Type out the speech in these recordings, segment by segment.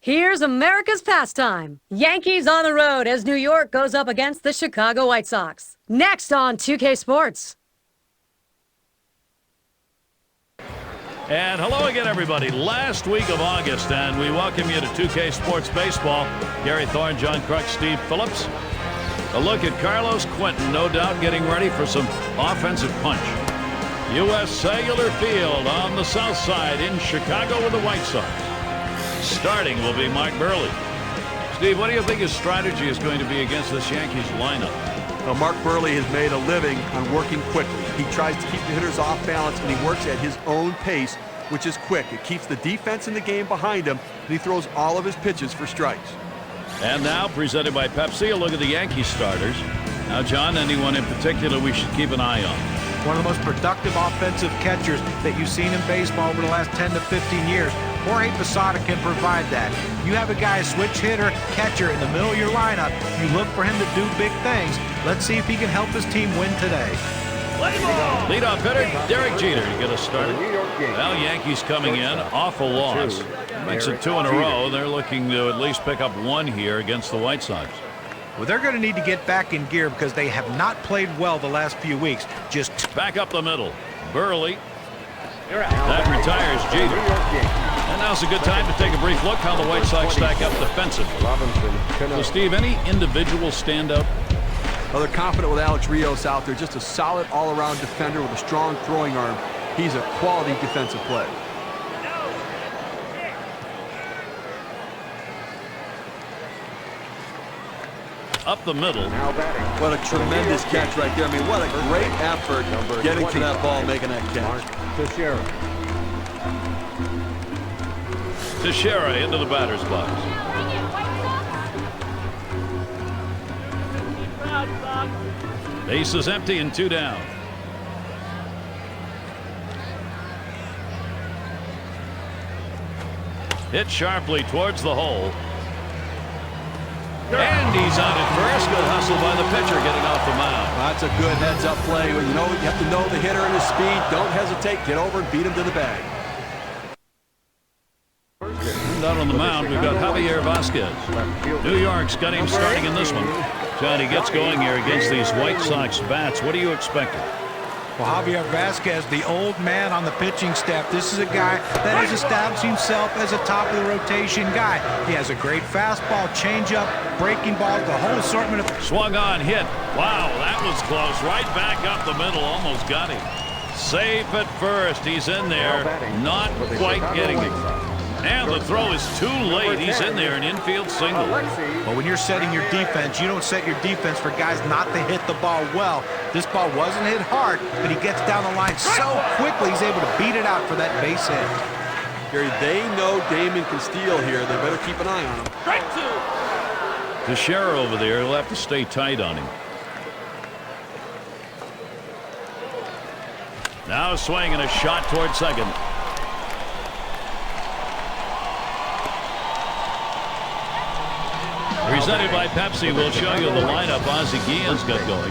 Here's America's pastime. Yankees on the road as New York goes up against the Chicago White Sox. Next on 2K Sports. And hello again, everybody. Last week of August, and we welcome you to 2K Sports Baseball. Gary Thorne, John Kruk, Steve Phillips. A look at Carlos Quentin, no doubt getting ready for some offensive punch. U.S. Cellular Field on the south side in Chicago with the White Sox. Starting will be Mark Buehrle. Steve, what do you think his strategy is going to be against this Yankees lineup? Well, Mark Buehrle has made a living on working quickly. He tries to keep the hitters off balance, and he works at his own pace, which is quick. It keeps the defense in the game behind him, and he throws all of his pitches for strikes. And now, presented by Pepsi, a look at the Yankees starters. Now, John, anyone in particular we should keep an eye on? One of the most productive offensive catchers that you've seen in baseball over the last 10 to 15 years. Jorge Posada can provide that. You have a guy, switch hitter, catcher in the middle of your lineup. You look for him to do big things. Let's see if he can help his team win today. Leadoff hitter, Derek Jeter to get us started. Well, Yankees coming in, awful loss. Makes it 2 in a row. They're looking to at least pick up one here against the White Sox. Well, they're going to need to get back in gear because they have not played well the last few weeks. Just back up the middle. Buehrle. That retires Jeter. And now's a good time to take a brief look how the White Sox stack up defensively. So, Steve, any individual standout? Well, they're confident with Alex Rios out there. Just a solid all-around defender with a strong throwing arm. He's a quality defensive player. Up the middle. What a tremendous catch right there. I mean, what a great effort getting to that ball, making that catch. Teixeira into the batter's box. Base is empty and 2 down. Hit sharply towards the hole. And he's out at first. Good hustle by the pitcher getting off the mound. That's a good heads-up play. You know, you have to know the hitter and his speed. Don't hesitate. Get over and beat him to the bag. Down on the mound, we've got Javier Vasquez. New York's got him starting in this one. Johnny gets going here against these White Sox bats. What are you expecting? well, Javier Vasquez, the old man on the pitching staff. This is a guy that has established himself as a top of the rotation guy. He has a great fastball, changeup, breaking balls, the whole assortment of. Swung on, hit. Wow, that was close. Right back up the middle, almost got him. Safe at first. He's in there, not quite getting it. And the throw is too late. He's in there, an infield single. Well, when you're setting your defense, you don't set your defense for guys not to hit the ball well. This ball wasn't hit hard, but he gets down the line so quickly he's able to beat it out for that base hit. Gary, they know Damon can steal here. They better keep an eye on him. Teixeira over there, he'll have to stay tight on him. Now a swing and a shot toward second. Presented by Pepsi, we'll show you the lineup Ozzie Guillen's got going.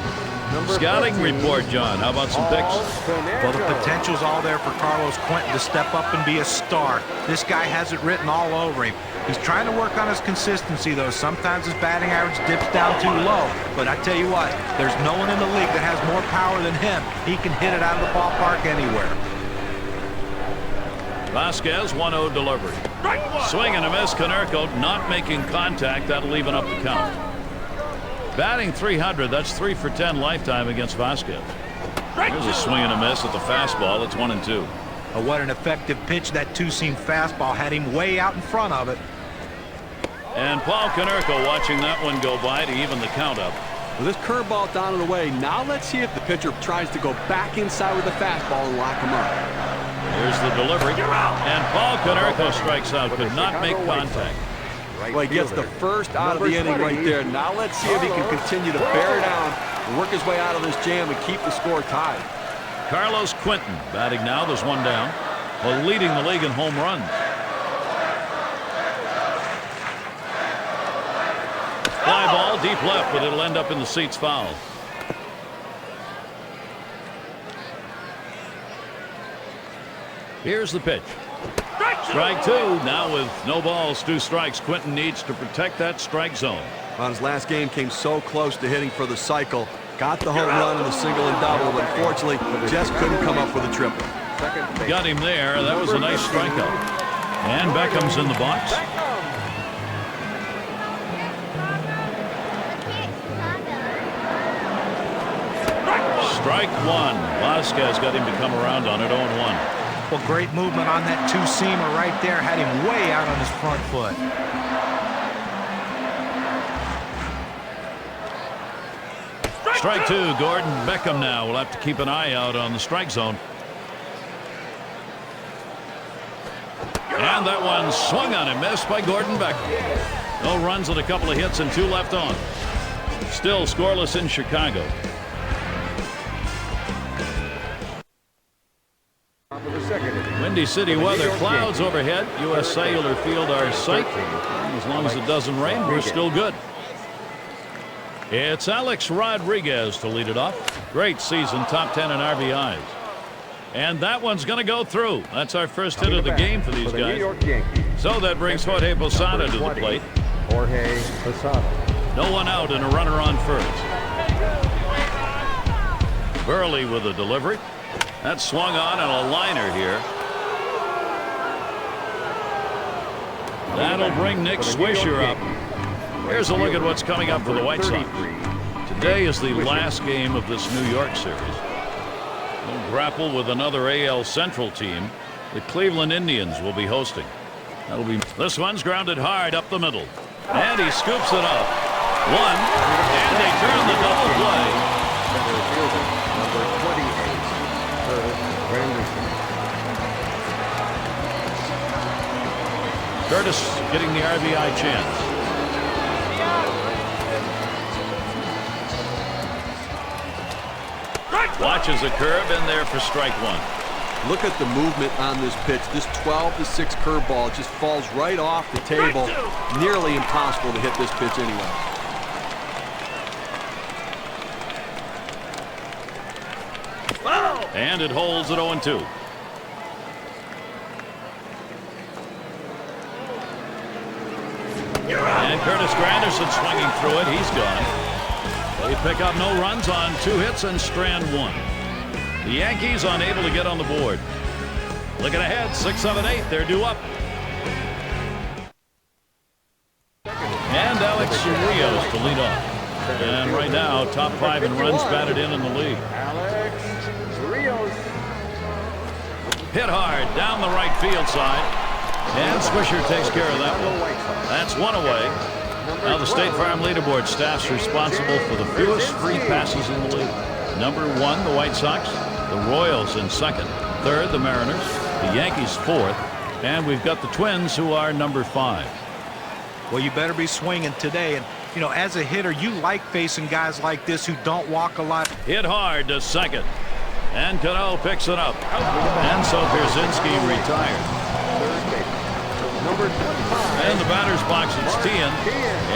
Scouting report, John. How about some picks? Well, the potential's all there for Carlos Quentin to step up and be a star. This guy has it written all over him. He's trying to work on his consistency, though. Sometimes his batting average dips down too low. But I tell you what, there's no one in the league that has more power than him. He can hit it out of the ballpark anywhere. Vasquez, 1-0 delivery. Swing and a miss. Konerko not making contact. That'll even up the count. Batting .300. That's 3 for 10 lifetime against Vasquez. Here's a swing and a miss at the fastball. It's 1-2. What an effective pitch. That two-seam fastball had him way out in front of it. And Paul Konerko watching that one go by to even the count up. With this curveball down and away, now let's see if the pitcher tries to go back inside with the fastball and lock him up. Here's the delivery. And Paul Konerko strikes out. Could not make contact. Well, he gets the first out of the inning right there. Now let's see if he can continue to bear down and work his way out of this jam and keep the score tied. Carlos Quentin batting now. There's one down. Well, leading the league in home runs. Fly ball deep left, but it'll end up in the seats foul. Here's the pitch. Strike two. Now with no balls, 2 strikes, Quinton needs to protect that strike zone. On his last game, came so close to hitting for the cycle. Got the home run in the single and double, but unfortunately just couldn't come up with a triple. Got him there. That was a nice strikeout. And Beckham's in the box. Strike one. Vasquez got him to come around on it, 0-1. Well, great movement on that two-seamer right there. Had him way out on his front foot. Strike two. Gordon Beckham now will have to keep an eye out on the strike zone. And that one swung on and missed by Gordon Beckham. No runs with a couple of hits and 2 left on. Still scoreless in Chicago. Windy City weather, clouds overhead. U.S. Cellular Field our site. As long as it doesn't rain, we're still good. It's Alex Rodriguez to lead it off. Great season, top 10 in RBIs. And that one's going to go through. That's our first hit of the game for these guys. So that brings Jorge Posada to the plate. Jorge Posada. No one out and a runner on first. Burley with a delivery. That swung on and a liner here. That'll bring Nick Swisher up. Here's a look at what's coming up for the White Sox. Today is the last game of this New York series. They'll grapple with another AL Central team. The Cleveland Indians will be hosting. That'll be. This one's grounded hard up the middle. And he scoops it up. One. And they turn the double play. Center fielder, number 28, Granderson. Curtis getting the RBI chance. Watches a curve in there for strike one. Look at the movement on this pitch. This 12-6 curveball just falls right off the table. Nearly impossible to hit this pitch anyway. And it holds at 0-2. And Curtis Granderson swinging through it. He's gone. They pick up no runs on 2 hits and strand 1. The Yankees unable to get on the board. Looking ahead, 6, 7, 8. They're due up. And Alex Rios to lead off. And right now, top 5 in runs batted in the league. Alex Rios. Hit hard down the right field side. And Swisher takes care of that one. That's one away. Now the State Farm leaderboard staff's responsible for the fewest free passes in the league. Number 1, the White Sox. The Royals in second. Third, the Mariners. The Yankees fourth. And we've got the Twins, who are number 5. Well, you better be swinging today. And, you know, as a hitter, you like facing guys like this who don't walk a lot. Hit hard to second. And Cano picks it up. And so Pierzynski retired. Number 25. And the batter's box, it's Tian.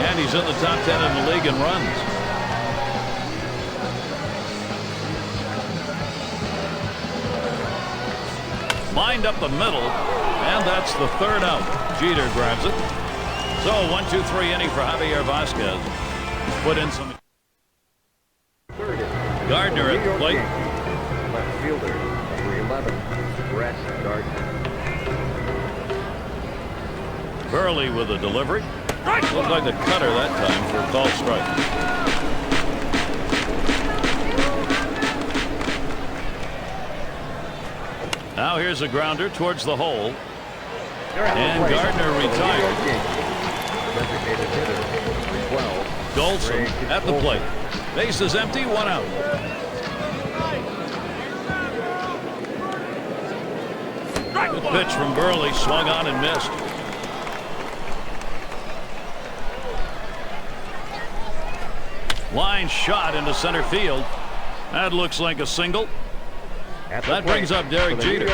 And he's in the top 10 in the league in runs. Lined up the middle. And that's the 3rd out. Jeter grabs it. So 1-2-3 inning for Javier Vasquez. Put in some. Gardner at the plate. Left fielder, number 11, Brett Gardner. Burley with a delivery. Looked like the cutter that time for a called strike. Now here's a grounder towards the hole. And Gardner retired. Designated hitter, number 12. Golson at the plate. Base is empty, 1 out. Good pitch from Burley, swung on and missed. Line shot into center field. That looks like a single. That brings up Derek Jeter.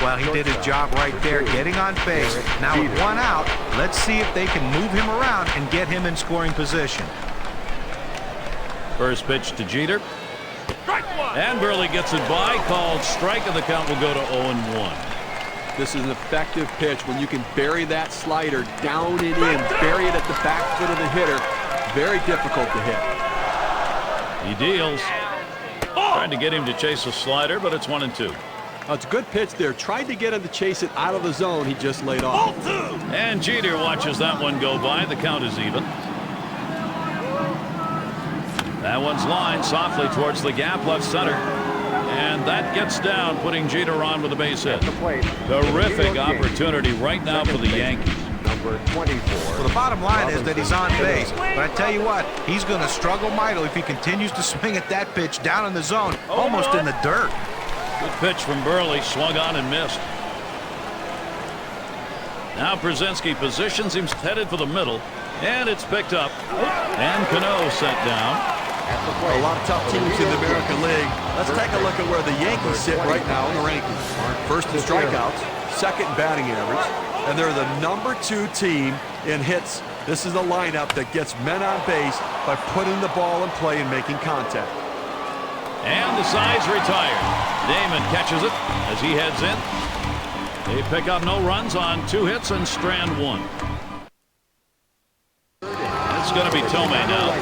Well, he did his job right there, getting on base. Now with 1 out, let's see if they can move him around and get him in scoring position. First pitch to Jeter. And Burley gets it by, called strike, and the count will go to 0-1. This is an effective pitch when you can bury that slider down and in, bury it at the back foot of the hitter. Very difficult to hit. He deals. Trying to get him to chase a slider, but it's 1-2. Oh, it's a good pitch there. Tried to get him to chase it out of the zone. He just laid off. And Jeter watches that one go by. The count is even. That one's lined softly towards the gap left center. And that gets down, putting Jeter on with a base hit. Terrific opportunity right now for the Yankees. Number 24. Well, the bottom line is that he's on base. But I tell you what, he's going to struggle mightily if he continues to swing at that pitch down in the zone, almost in the dirt. Good pitch from Burley, swung on and missed. Now Brzezinski positions him, headed for the middle, and it's picked up. And Cano sent down. A lot of tough teams in the American League. Let's take a look at where the Yankees sit right now in the rankings. First in strikeouts, second in batting average, and they're the number 2 team in hits. This is a lineup that gets men on base by putting the ball in play and making contact. And the side's retired. Damon catches it as he heads in. They pick up no runs on 2 hits and strand 1. It's going to be Tomei now.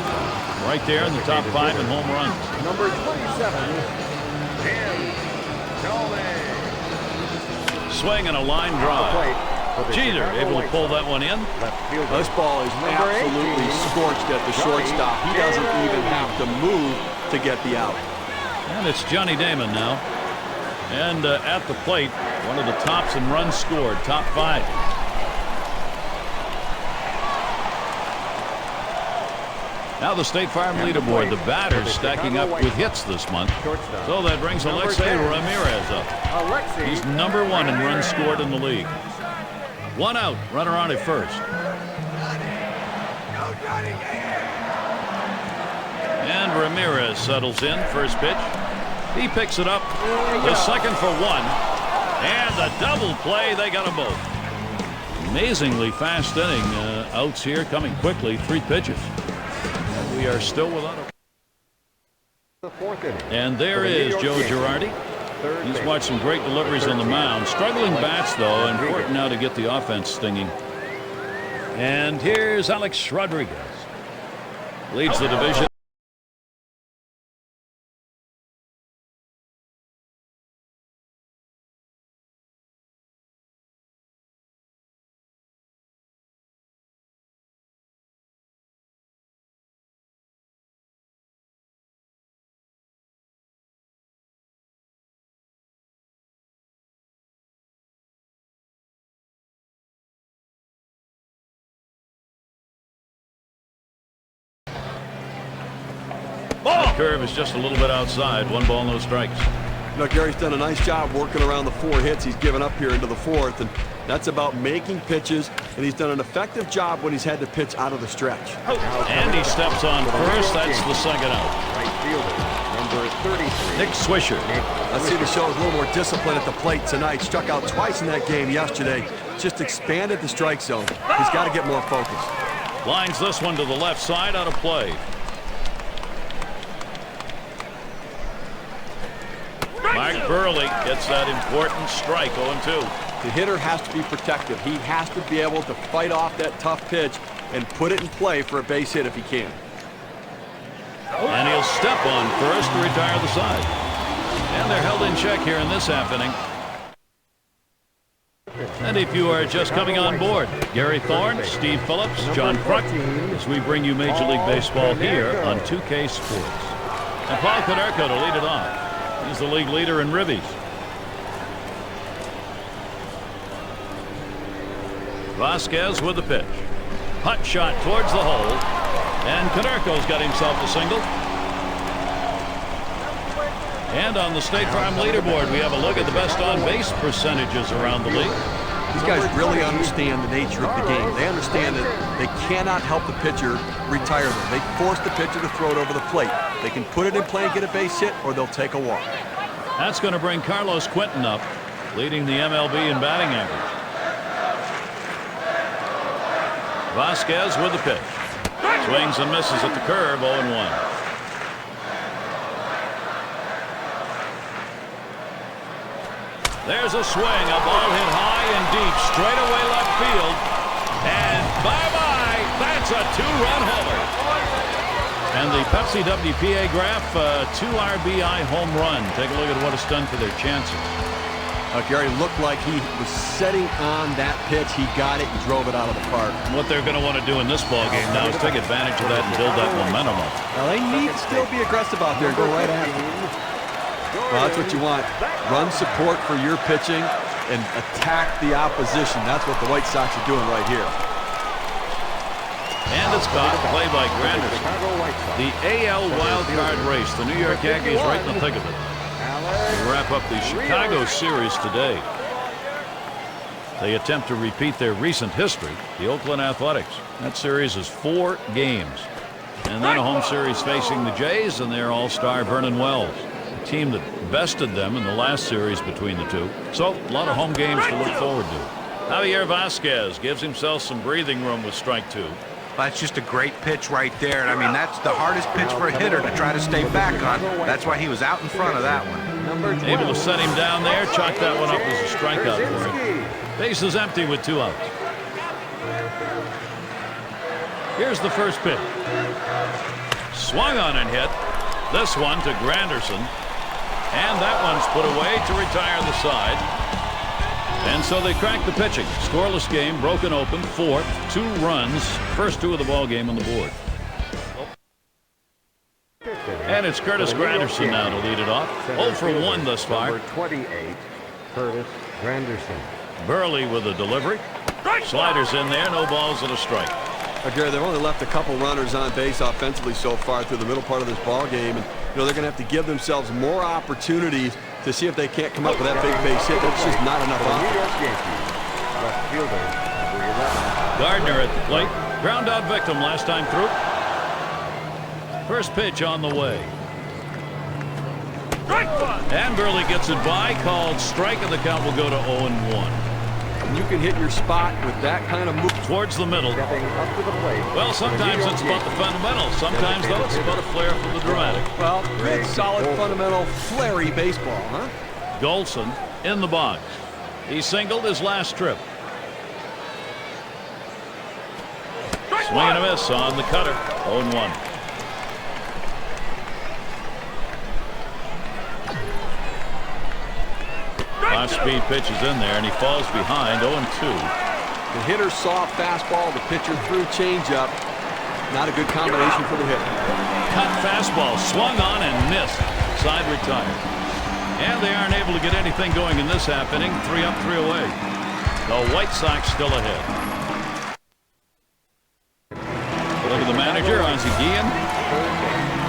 Right there in the top 5 in home runs. Number 27, and Tomei. Swing and a line drive. Jeter able to pull that one in. This ball is absolutely scorched at the shortstop. He doesn't even have to move to get the out. And it's Johnny Damon now. And at the plate, one of the tops in runs scored, top 5. Now the State Farm leaderboard, the batters stacking up with hits this month. So that brings Alexei Ramirez up. He's number 1 in runs scored in the league. 1 out, runner on at first. And Ramirez settles in, first pitch. He picks it up, the second for 1. And a double play, they got them both. Amazingly fast inning, outs here coming quickly, 3 pitches. We are still without a... And there is Joe Girardi. He's watched some great deliveries on the mound. Struggling bats, though. Important now to get the offense stinging. And here's Alex Rodriguez. Leads the division. That curve is just a little bit outside. 1 ball, no strikes. You know, Gary's done a nice job working around the 4 hits he's given up here into the 4th, and that's about making pitches, and he's done an effective job when he's had to pitch out of the stretch. And he steps on first. That's the second out. Right fielder, number 33. Nick Swisher. Let's see if he shows a little more discipline at the plate tonight. Struck out twice in that game yesterday. Just expanded the strike zone. He's got to get more focused. Lines this one to the left side, out of play. Mark Burley gets that important strike, 0-2. The hitter has to be protective. He has to be able to fight off that tough pitch and put it in play for a base hit if he can. And he'll step on first to retire the side. And they're held in check here in this half inning. And if you are just coming on board, Gary Thorne, Steve Phillips, John Kruk, as we bring you Major League Baseball here on 2K Sports. And Paul Konerko to lead it off. He's the league leader in ribbies. Vasquez with the pitch. Hot shot towards the hole. And Konerko's got himself a single. And on the State Farm leaderboard, we have a look at the best on-base percentages around the league. These guys really understand the nature of the game. They understand that they cannot help the pitcher retire them. They force the pitcher to throw it over the plate. They can put it in play and get a base hit, or they'll take a walk. That's going to bring Carlos Quentin up, leading the MLB in batting average. Vasquez with the pitch. Swings and misses at the curve, 0-1. There's a swing, a ball hit high and deep, straight away left field. And bye-bye, that's a 2-run homer. And the Pepsi WPA graph, 2 RBI home run. Take a look at what it's done for their chances. Gary looked like he was setting on that pitch. He got it and drove it out of the park. What they're going to want to do in this ball game now is take advantage of that and build that momentum up. Now they need to still be aggressive out there and go right at it. Well, that's what you want. Run support for your pitching and attack the opposition. That's what the White Sox are doing right here. And it's caught, play by Granderson. The AL wild card race. The New York Yankees right in the thick of it. They wrap up the Chicago series today. They attempt to repeat their recent history, the Oakland Athletics. That series is 4 games. And then a home series facing the Jays and their all-star Vernon Wells, a team that bested them in the last series between the two. So a lot of home games to look forward to. Javier Vasquez gives himself some breathing room with strike 2. That's just a great pitch right there. And I mean, that's the hardest pitch for a hitter to try to stay back on. That's why he was out in front of that one. Able to set him down there, chalk that one up as a strikeout for him. Base is empty with 2 outs. Here's the first pitch. Swung on and hit. This one to Granderson. And that one's put away to retire the side. And so they crack the pitching. Scoreless game, broken open, 4th, 2 runs, first 2 of the ball game on the board. And it's Curtis Granderson now to lead it off. 0 for 1 thus far. Number 28, Curtis Granderson. Burley with a delivery. Sliders in there, no balls and a strike. Gary, they've only left a couple runners on base offensively so far through the middle part of this ball game, and they're going to have to give themselves more opportunities to see if they can't come up with that big base hit. That's just not enough offense. Left fielder, number 11. Gardner at the plate. Ground out victim last time through. First pitch on the way. And Burley gets it by, called strike, and the count will go to 0-1. You can hit your spot with that kind of move. Towards the middle. Stepping up to the plate. Well, sometimes it's about the fundamentals. Sometimes, though, it's about a flair from the dramatic. Well, good, solid, fundamental, flary baseball, huh? Golson in the box. He singled his last trip. Swing and a miss on the cutter. 0-1. Off-speed pitch is in there, and he falls behind. 0-2. The hitter saw fastball, the pitcher threw changeup. Not a good combination for the hitter. Cut fastball, swung on and missed. Side retired. And they aren't able to get anything going in this half inning. 3 up, 3 away. The White Sox still ahead. Look at the manager, Ozzie Guillen.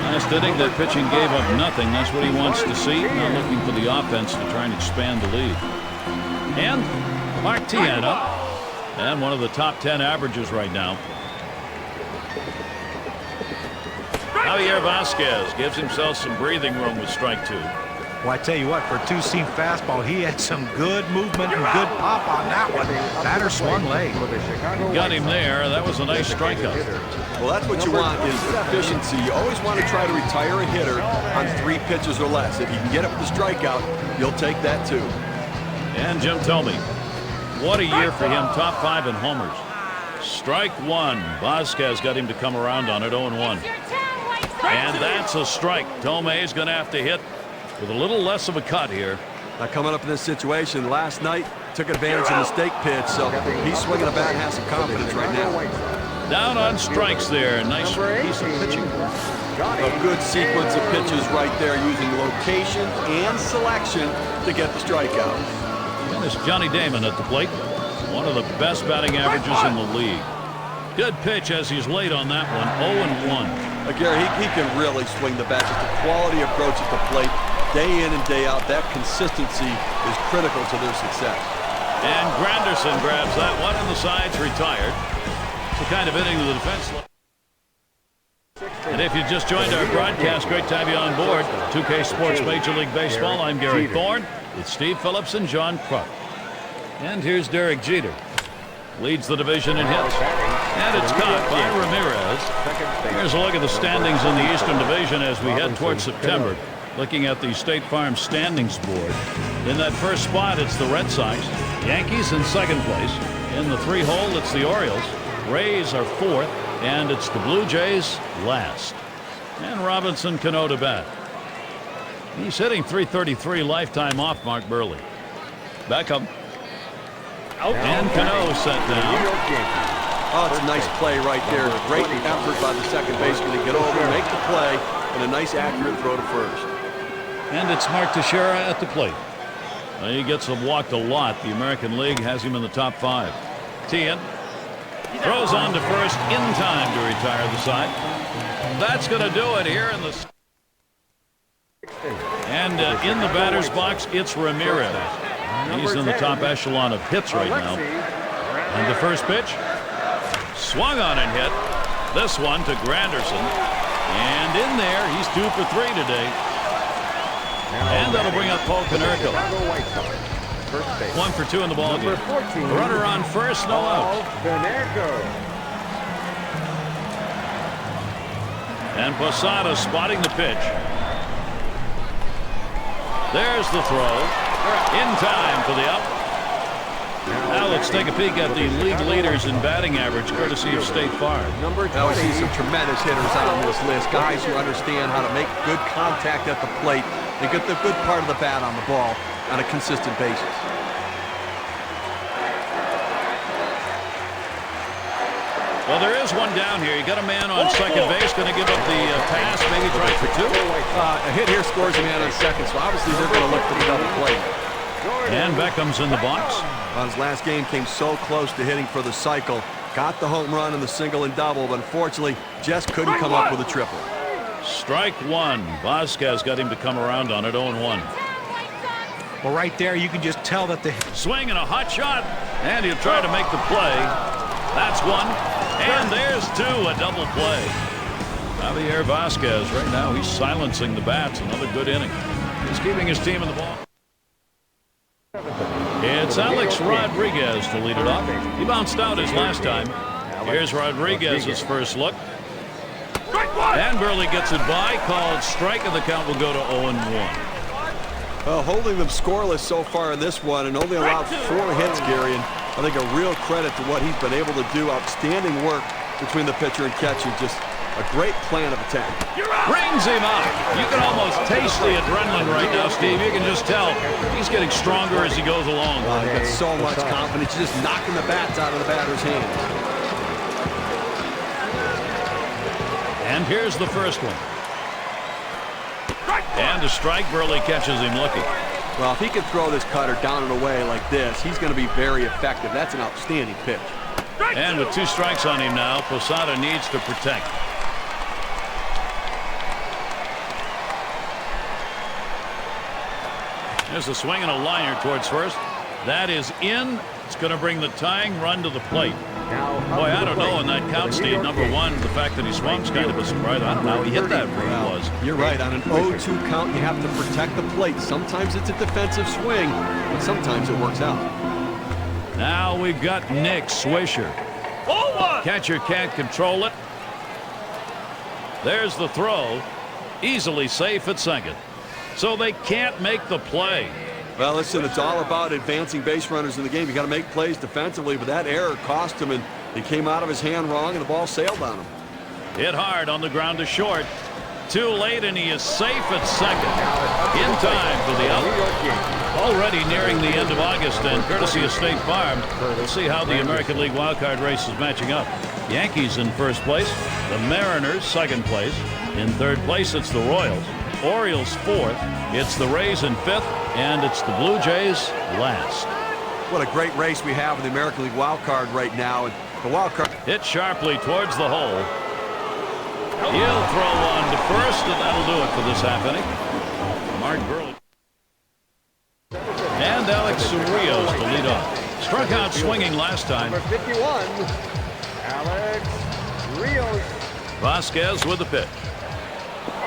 Last inning, that pitching gave up nothing. That's what he wants to see. Now looking for the offense to try and expand the lead. And Martian up. And one of the top 10 averages right now. Javier Vasquez gives himself some breathing room with strike 2. Well, I tell you what, for a 2-seam fastball, he had some good movement and good pop on that one. Batter swung late. Got him there. That was a nice strikeout. Well, that's what you want is efficiency. You always want to try to retire a hitter on 3 pitches or less. If you can get it with the strikeout, you'll take that too. And Jim Thome, what a year for him. Top 5 in homers. Strike 1. Vasquez got him to come around on it. 0-1. And that's a strike. Thome is going to have to hit with a little less of a cut here. Now coming up in this situation, last night took advantage of the mistake pitch, so he's swinging a bat and has some confidence right now. Down on strikes there. Nice piece of pitching. A good sequence of pitches right there, using location and selection to get the strikeout. And it's Johnny Damon at the plate. One of the best batting averages in the league. Good pitch as he's late on that one. 0-1. Gary, he can really swing the bat. Just a quality approach at the plate, day in and day out. That consistency is critical to their success. And Granderson grabs that one, and the side's retired. It's the kind of inning the defense. And if you just joined our broadcast, great to have you on board. 2K Sports Major League Baseball. I'm Gary Thorne with Steve Phillips and John Kruk. And here's Derek Jeter. Leads the division in hits. And it's caught by Ramirez. Here's a look at the standings in the Eastern Division as we head towards September. Looking at the State Farm standings board. In that first spot, it's the Red Sox. Yankees in second place. In the 3-hole, it's the Orioles. Rays are fourth, and it's the Blue Jays last. And Robinson Cano to bat. He's hitting .333 lifetime off Mark Burley. Beckham. And Cano set down. Oh, it's a nice play right there. Great effort by the second baseman to get over, make the play, and a nice accurate throw to first. And it's Mark Teixeira at the plate. He gets walked a lot. The American League has him in the top 5. Tian throws on to first in time to retire the side. That's going to do it here in the... And in the batter's box, it's Ramirez. He's in the top echelon of hits right now. And the first pitch, swung on and hit. This one to Granderson. And in there, he's 2 for 3 today. And that'll bring up Paul Konerko. 1 for 2 in the ball game. Runner on first, no out. And Posada spotting the pitch. There's the throw. In time for the up. Now let's take a peek at the league leaders in batting average, courtesy of State Farm. Now we see some tremendous hitters on this list. Guys who understand how to make good contact at the plate and get the good part of the bat on the ball on a consistent basis. Well, there is one down here. You got a man on second base. Going to give up the pass, maybe try for 2. A hit here scores a man on second, so obviously they're going to look for the double play. And Beckham's in the box. His last game came so close to hitting for the cycle. Got the home run and the single and double, but unfortunately just couldn't come up with a triple. Strike 1. Vasquez got him to come around on it, 0-1. Well, right there, you can just tell that the swing and a hot shot, and he'll try to make the play. That's 1, and there's 2, a double play. Javier Vasquez right now, he's silencing the bats. Another good inning. He's keeping his team in the ball. It's Alex Rodriguez to lead it off. He bounced out his last time. Here's Rodriguez's first look. And Burley gets it by, called strike, and the count will go to 0-1. Well, holding them scoreless so far in this one and only allowed 4 hits, Gary, and I think a real credit to what he's been able to do. Outstanding work between the pitcher and catcher. Just a great plan of attack. Brings him up. You can almost taste the adrenaline right now, Steve. You can just tell he's getting stronger as he goes along. He's got so much confidence. He's just knocking the bats out of the batter's hands. And here's the first one. And a strike. Burley catches him looking. Well, if he can throw this cutter down and away like this, he's going to be very effective. That's an outstanding pitch. And with 2 strikes on him now, Posada needs to protect. There's a swing and a liner towards first. That is in. It's going to bring the tying run to the plate. Boy, I don't know in that count, Steve. Number 1, the fact that he swung's kind of a surprise. I don't know how he hit that where he was. You're right. On an 0-2 count, you have to protect the plate. Sometimes it's a defensive swing, but sometimes it works out. Now we've got Nick Swisher. Catcher can't control it. There's the throw. Easily safe at second. So they can't make the play. Well, listen, it's all about advancing base runners in the game. You got to make plays defensively, but that error cost him, and he came out of his hand wrong, and the ball sailed on him. Hit hard on the ground to short. Too late, and he is safe at second. In time for the out. Already nearing the end of August, and courtesy of State Farm, we'll see how the American League wildcard race is matching up. Yankees in first place. The Mariners second place. In third place, it's the Royals. Orioles fourth. It's the Rays in fifth, and it's the Blue Jays last. What a great race we have in the American League wild card right now. And the wild card hit sharply towards the hole. He'll throw one to first, and that'll do it for this half inning. Mark Burley. And Alex Rios to lead off. Struck out swinging last time. Number 51, Alex Rios. Vasquez with the pitch.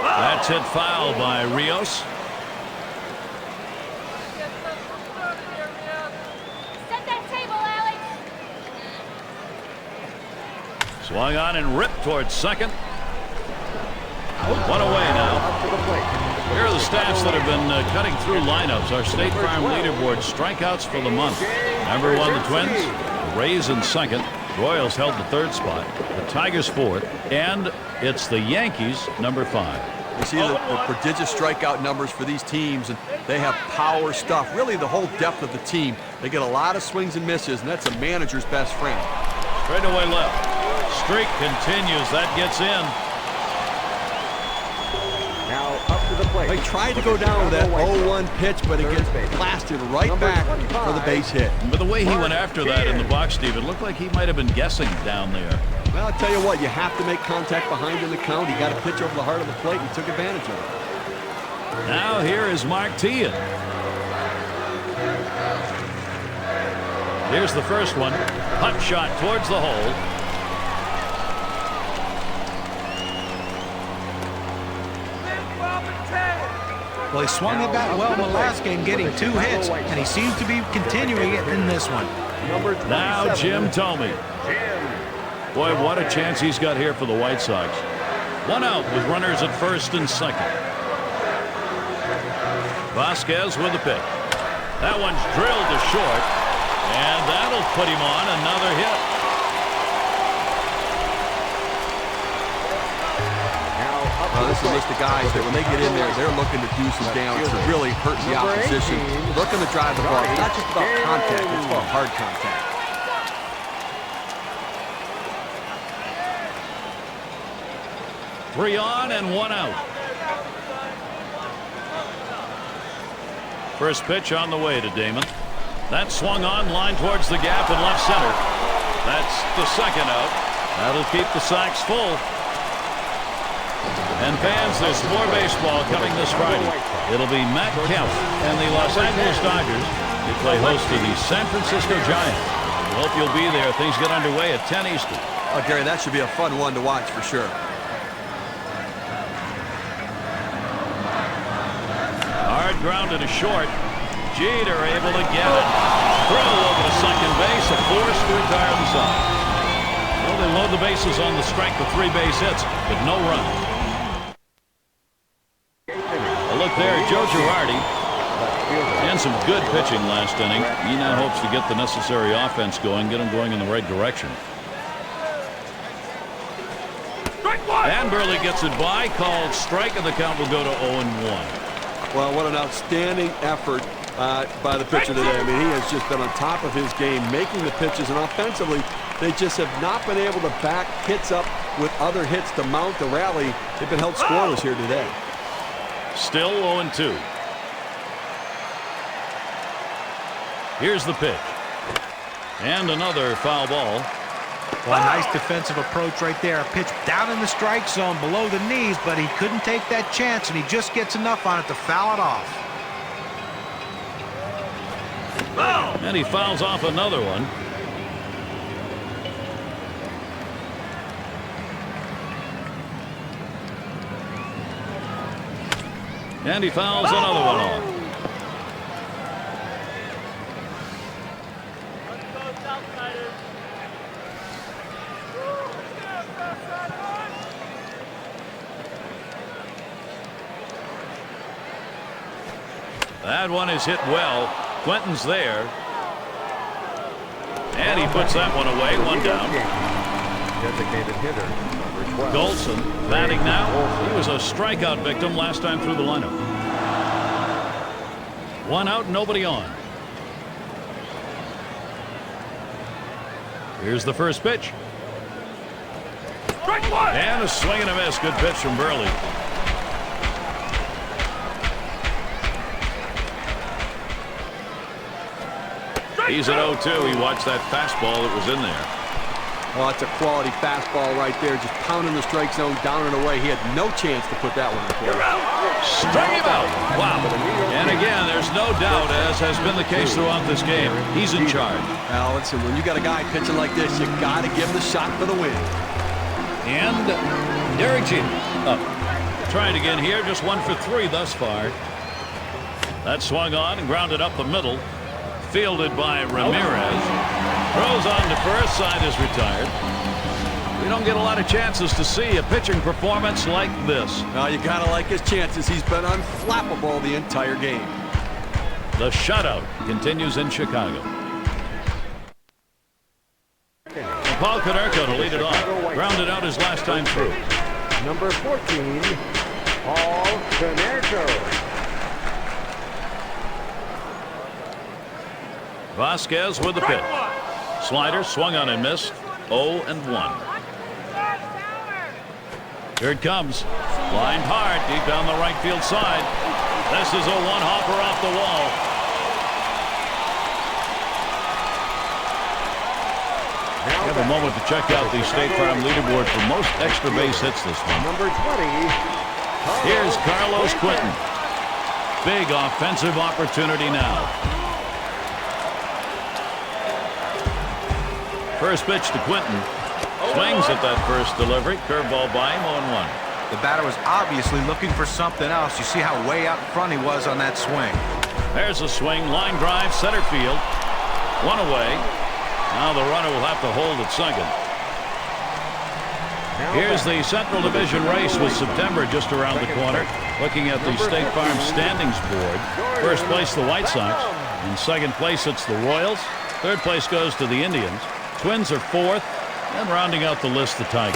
That's hit foul by Rios. Set that table, Alex. Swung on and ripped towards second. One away now. Up to the plate. Here are the stats that have been cutting through lineups. Our State Farm leaderboard strikeouts for the month. Number 1, the Twins. The Rays in second. Royals held the third spot. The Tigers fourth. And it's the Yankees, number 5. You see the prodigious strikeout numbers for these teams, and they have power stuff. Really, the whole depth of the team. They get a lot of swings and misses, and that's a manager's best friend. Straight away left. Streak continues. That gets in. Now up to the plate. They tried to go down with that 0-1 pitch, but it gets blasted right back for the base hit. But the way he went after that in the box, Steve, it looked like he might have been guessing down there. Well, I'll tell you what, you have to make contact behind in the count. He got a pitch over the heart of the plate, and he took advantage of it. Now here is Mark Teahan. Here's the first one. Hot shot towards the hole. Well, he swung the bat well in the last game, getting 2 hits, and he seems to be continuing it in this one. Now Jim Thome. Boy, what a chance he's got here for the White Sox. 1 out with runners at first and second. Vasquez with the pick. That one's drilled to short, and that'll put him on another hit. Well, this is a list of guys that when they get in there, they're looking to do some damage to really hurt the opposition. Looking to drive the ball. It's not just about contact, it's about hard contact. Three on and 1 out. First pitch on the way to Damon. That swung on, line towards the gap in left center. That's the second out. That'll keep the Sox full. And fans, there's more baseball coming this Friday. It'll be Matt Kemp and the Los Angeles Dodgers. They play host to the San Francisco Giants. We hope you'll be there. Things get underway at 10 Eastern. Oh, Gary, that should be a fun one to watch for sure. Hard grounded to short. Jeter able to get it. Throw over to second base. A force to retire the Sox. Well, they load the bases on the strength of 3 base hits, but no run. A look there, Joe Girardi. And some good pitching last inning. He now hopes to get the necessary offense going, get him going in the right direction. And Burley gets it by, called strike, and the count will go to 0-1. Well, what an outstanding effort by the pitcher today. I mean, he has just been on top of his game, making the pitches, and offensively, they just have not been able to back hits up with other hits to mount the rally. They've been held scoreless here today. Still 0-2. Here's the pitch. And another foul ball. Well, a nice defensive approach right there. A pitch down in the strike zone below the knees, but he couldn't take that chance, and he just gets enough on it to foul it off. And he fouls off another one. And he fouls another one off. That one is hit well. Quentin's there. And he puts that one away. 1 down. Designated hitter, number 12. Golson batting now. He was a strikeout victim last time through the lineup. 1 out, nobody on. Here's the first pitch. And a swing and a miss. Good pitch from Burley. He's at 0-2. He watched that fastball that was in there. Well, it's a quality fastball right there, just pounding the strike zone down and away. He had no chance to put that one in play. Strike him out. Wow. And again, there's no doubt, as has been the case throughout this game, he's in charge. Now, listen, when you got a guy pitching like this, you got to give him the shot for the win. And Derek Jeter up. Trying again here, just 1 for 3 thus far. That swung on and grounded up the middle. Fielded by Ramirez. Throws on to first. Side is retired. We don't don't get a lot of chances to see a pitching performance like this. Now you gotta like his chances. He's been unflappable the entire game. The shutout continues in Chicago. Paul Konerko to lead it off. Grounded out his last time through. Number 14, Paul Konerko. Vasquez with the pitch. Slider swung on and missed. 0-1. Here it comes. Lined hard deep down the right field side. This is a one-hopper off the wall. We have a moment to check out the State Farm leaderboard for most extra base hits this one. Number 20. Here's Carlos Quentin. Big offensive opportunity now. First pitch to Quentin. Swings at that first delivery. Curveball by him, 0-1. The batter was obviously looking for something else. You see how way out in front he was on that swing. There's a swing. Line drive, center field. One away. Now the runner will have to hold at second. Here's the Central Division race with September just around the corner. Looking at the State Farm standings board. First place the White Sox. In second place it's the Royals. Third place goes to the Indians. Twins are fourth. And rounding out the list, the Tigers.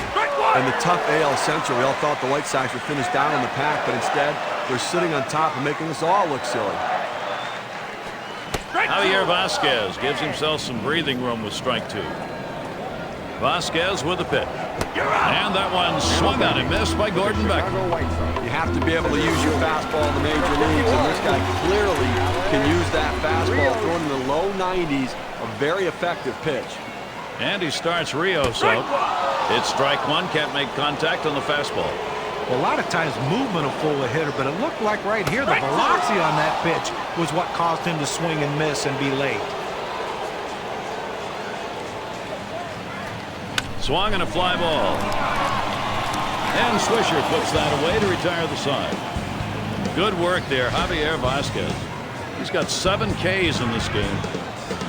And the tough AL Central, we all thought the White Sox would finish down in the pack, but instead they're sitting on top and making us all look silly. Javier Vasquez gives himself some breathing room with strike two. Vasquez with the pitch. And that one swung on and missed by Gordon Becker. You have to be able to use your fastball in the major leagues, and this guy clearly can use that fastball, throwing in the low 90s, a very effective pitch. And he starts Rios out. It's strike one, can't make contact on the fastball. Well, a lot of times movement will fool a hitter, but it looked like right here the velocity on that pitch was what caused him to swing and miss and be late. Swung and a fly ball. And Swisher puts that away to retire the side. Good work there, Javier Vasquez. He's got 7 Ks in this game.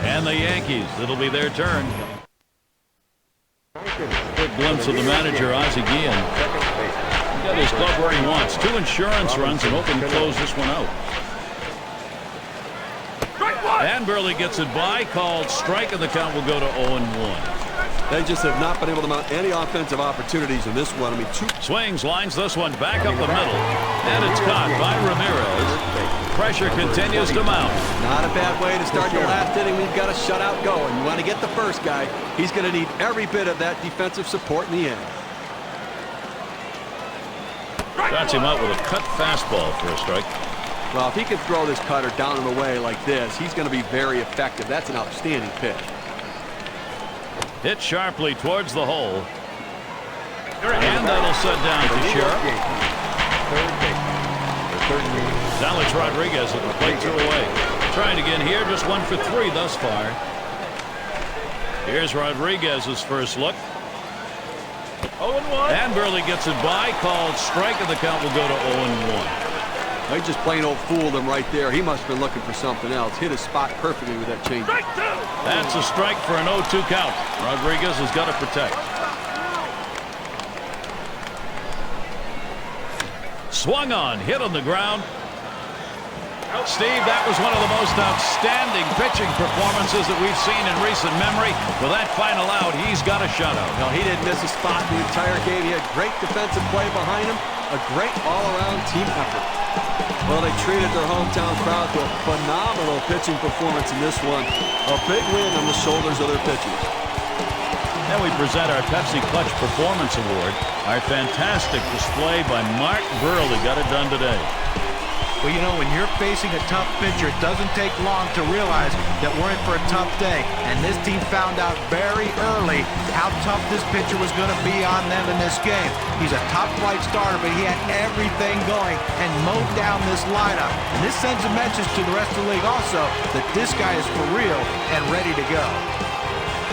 And the Yankees, it'll be their turn. Quick glimpse of the manager, Ozzie Guillen. He got his glove where he wants. 2 insurance runs and hoping to close this one out. And Burley gets it by, called strike, and the count will go to 0-1. They just have not been able to mount any offensive opportunities in this one. I mean, 2 swings, lines this one back up the middle, and it's caught by Ramirez. Pressure continues to mount. Not a bad way to start the last inning. We've got a shutout going. You want to get the first guy. He's going to need every bit of that defensive support in the end. Shots him out with a cut fastball for a strike. Well, if he can throw this cutter down and away like this, he's going to be very effective. That's an outstanding pitch. Hit sharply towards the hole. And that'll set down to Sheriff. Alex Rodriguez at the plate, 2 away. Trying again here, just 1 for 3 thus far. Here's Rodriguez's first look. 0-1. And Burley gets it by, called strike, and the count will go to 0-1. They just plain old fooled him right there. He must have been looking for something else. Hit his spot perfectly with that changeup. That's a strike for an 0-2 count. Rodriguez has got to protect. Swung on, hit on the ground. Steve, that was one of the most outstanding pitching performances that we've seen in recent memory. With that final out, he's got a shutout. No, he didn't miss a spot the entire game. He had great defensive play behind him. A great all-around team effort. Well, they treated their hometown crowd to a phenomenal pitching performance in this one. A big win on the shoulders of their pitchers. Then we present our Pepsi Clutch Performance Award. Our fantastic display by Mark Burley got it done today. Well, you know, when you're facing a tough pitcher, it doesn't take long to realize that we're in for a tough day. And this team found out very early how tough this pitcher was going to be on them in this game. He's a top-flight starter, but he had everything going and mowed down this lineup. And this sends a message to the rest of the league also that this guy is for real and ready to go.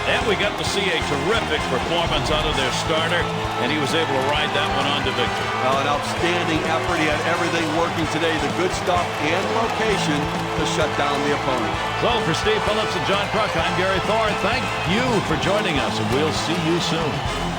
And we got to see a terrific performance out of their starter, and he was able to ride that one on to victory. Well, an outstanding effort. He had everything working today, the good stuff and location to shut down the opponent. So for Steve Phillips and John Kruk, I'm Gary Thorne. Thank you for joining us, and we'll see you soon.